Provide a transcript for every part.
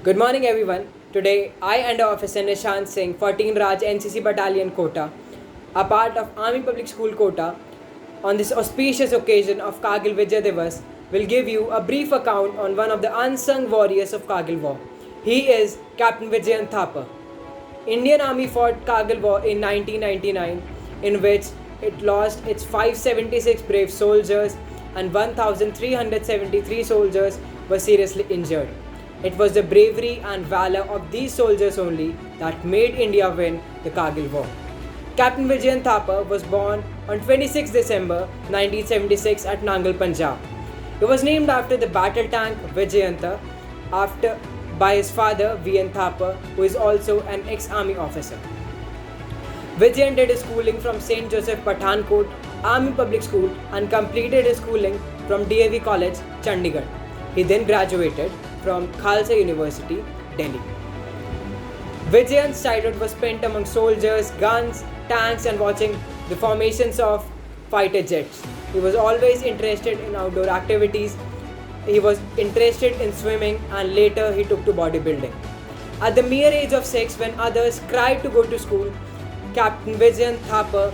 Good morning, everyone. Today, I and Officer Nishant Singh, 14 Raj NCC Battalion Kota, a part of Army Public School Kota, on this auspicious occasion of Kargil Vijay Diwas, will give you a brief account on one of the unsung warriors of Kargil War. He is Captain Vijayant Thapar. Indian Army fought Kargil War in 1999, in which it lost its 576 brave soldiers and 1,373 soldiers were seriously injured. It was the bravery and valor of these soldiers only that made India win the Kargil War. Captain Vijayant Thapar was born on 26 December 1976 at Nangal, Punjab. He was named after the battle tank Vijayanta by his father Vijayant Thapar, who is also an ex-army officer. Vijayant did his schooling from St. Joseph Pathankot Army Public School and completed his schooling from DAV College, Chandigarh. He then graduated from Khalsa University, Delhi. Vijayant's childhood was spent among soldiers, guns, tanks, and watching the formations of fighter jets. He was always interested in outdoor activities. He was interested in swimming and later he took to bodybuilding. At the mere age of 6, when others cried to go to school, Captain Vijayant Thapar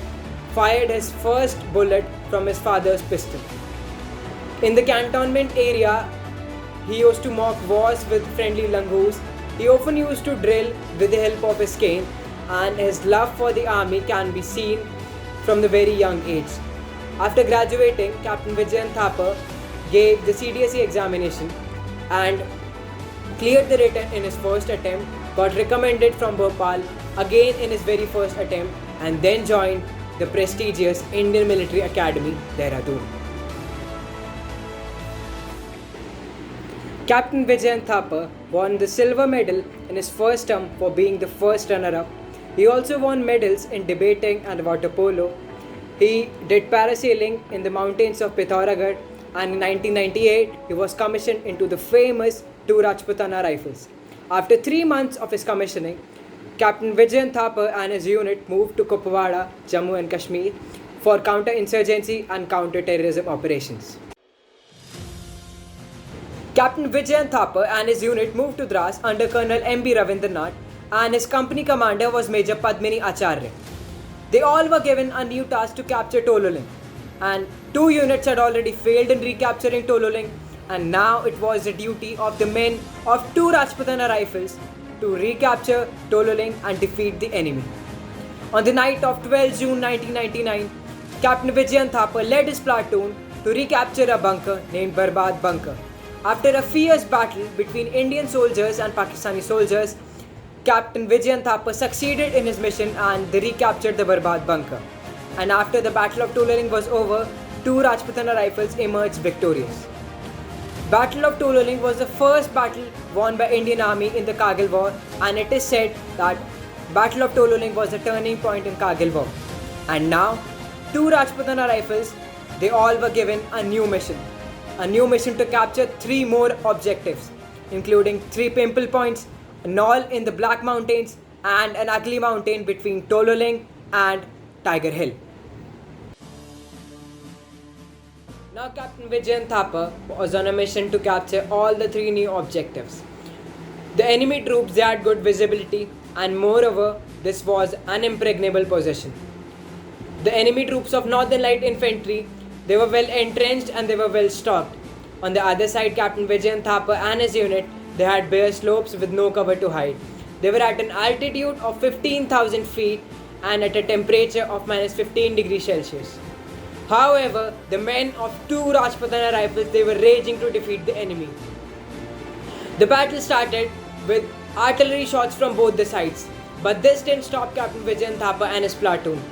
fired his first bullet from his father's pistol. In the cantonment area, he used to mock wars with friendly langurs. He often used to drill with the help of his cane, and his love for the army can be seen from the very young age. After graduating, Captain Vijayant Thapar gave the CDSE examination and cleared the written in his first attempt, got recommended from Bhopal again in his very first attempt, and then joined the prestigious Indian Military Academy, Dehradun. Captain Vijayant Thapar won the silver medal in his first term for being the first runner-up. He also won medals in debating and water polo. He did parasailing in the mountains of Pithoragarh, and in 1998 he was commissioned into the famous 2 Rajputana rifles. After 3 months of his commissioning, Captain Vijayant Thapar and his unit moved to Kupwara, Jammu and Kashmir for counter-insurgency and counter-terrorism operations. Captain Vijayant Thapar and his unit moved to Dras under Colonel M.B. Ravindranath, and his company commander was Major Padmini Acharya. They all were given a new task to capture Tololing, and 2 units had already failed in recapturing Tololing, and now it was the duty of the men of 2 Rajputana rifles to recapture Tololing and defeat the enemy. On the night of 12 June 1999, Captain Vijayant Thapar led his platoon to recapture a bunker named Barbad Bunker. After a fierce battle between Indian soldiers and Pakistani soldiers, Captain Vijayant Thapar succeeded in his mission and they recaptured the Barbad Bunker. And after the Battle of Tololing was over, 2 Rajputana rifles emerged victorious. Battle of Tololing was the first battle won by Indian Army in the Kargil War, and it is said that Battle of Tololing was a turning point in Kargil War. And now, 2 Rajputana rifles, they all were given a new mission to capture 3 more objectives, including 3 pimple points, a knoll in the Black Mountains, and an ugly mountain between Tololing and Tiger Hill. Now Captain Vijayant Thapar was on a mission to capture all the 3 new objectives. The enemy troops, they had good visibility, and moreover, this was an impregnable position. The enemy troops of Northern Light Infantry, they were well entrenched and they were well stocked. On the other side, Captain Vijayant Thapar and his unit, they had bare slopes with no cover to hide. They were at an altitude of 15,000 feet and at a temperature of minus 15 degrees Celsius. However, the men of 2 Rajputana rifles, they were raging to defeat the enemy. The battle started with artillery shots from both the sides, but this didn't stop Captain Vijayant Thapar and his platoon.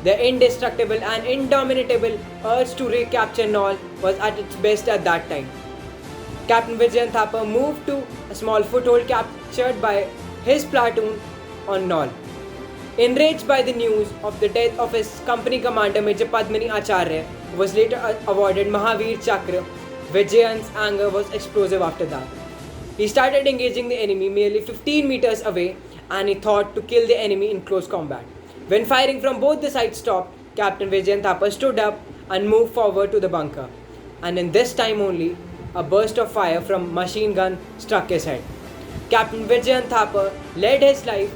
The indestructible and indomitable urge to recapture Knoll was at its best at that time. Captain Vijayant Thapar moved to a small foothold captured by his platoon on Knoll. Enraged by the news of the death of his company commander Major Padmini Acharya, who was later awarded Mahavir Chakra, Vijayant's anger was explosive after that. He started engaging the enemy merely 15 meters away, and he thought to kill the enemy in close combat. When firing from both the sides stopped, Captain Vijayant Thapar stood up and moved forward to the bunker. And in this time only, a burst of fire from machine gun struck his head. Captain Vijayant Thapar led his life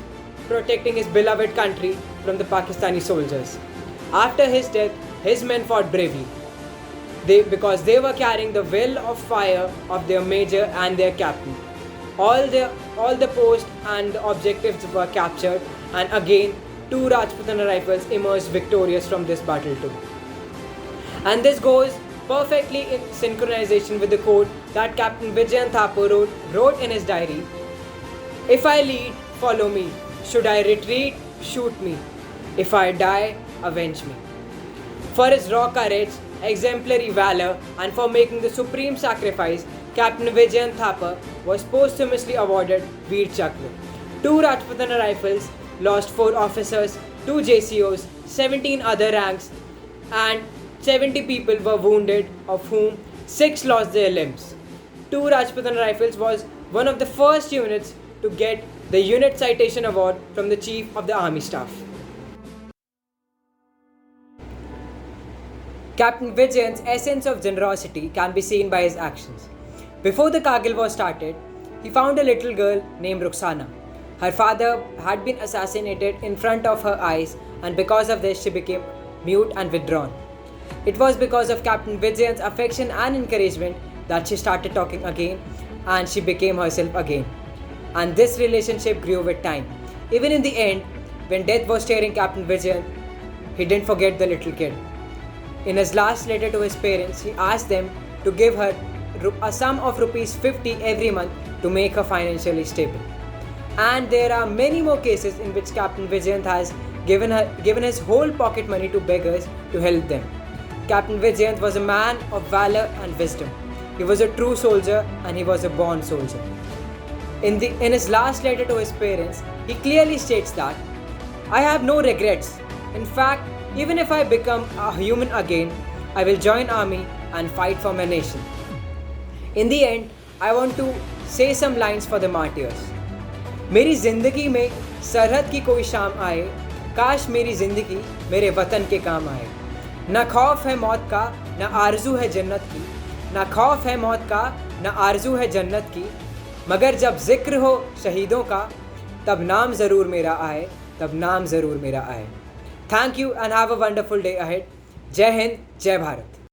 protecting his beloved country from the Pakistani soldiers. After his death, his men fought bravely because they were carrying the will of fire of their major and their captain. All the posts and the objectives were captured, and again, 2 Rajputana rifles emerged victorious from this battle too. And this goes perfectly in synchronization with the quote that Captain Vijayant Thapar wrote in his diary: "If I lead, follow me. Should I retreat, shoot me. If I die, avenge me." For his raw courage, exemplary valor, and for making the supreme sacrifice, Captain Vijayant Thapar was posthumously awarded Veer Chakra. 2 Rajputana rifles lost 4 officers, 2 JCOs, 17 other ranks, and 70 people were wounded, of whom 6 lost their limbs. 2 Rajputana rifles was one of the first units to get the Unit Citation Award from the Chief of the Army Staff. Captain Vijayant's essence of generosity can be seen by his actions. Before the Kargil War started, he found a little girl named Ruxana. Her father had been assassinated in front of her eyes, and because of this she became mute and withdrawn. It was because of Captain Vijayant's affection and encouragement that she started talking again, and she became herself again. And this relationship grew with time. Even in the end, when death was staring Captain Vijayant, he didn't forget the little kid. In his last letter to his parents, he asked them to give her a sum of ₹50 every month to make her financially stable. And there are many more cases in which Captain Vijayant has given his whole pocket money to beggars to help them. Captain Vijayant was a man of valor and wisdom. He was a true soldier, and he was a born soldier. In his last letter to his parents, he clearly states that, "I have no regrets. In fact, even if I become a human again, I will join army and fight for my nation." In the end, I want to say some lines for the martyrs. मेरी जिंदगी में सरहद की कोई शाम आए, काश मेरी जिंदगी मेरे वतन के काम आए। न खौफ है मौत का, न आरजू है जन्नत की, न खौफ है मौत का, न आरजू है जन्नत की, मगर जब जिक्र हो शहीदों का, तब नाम ज़रूर मेरा आए, तब नाम ज़रूर मेरा आए। Thank you and have a wonderful day ahead. Jai Hind, Jai Bharat.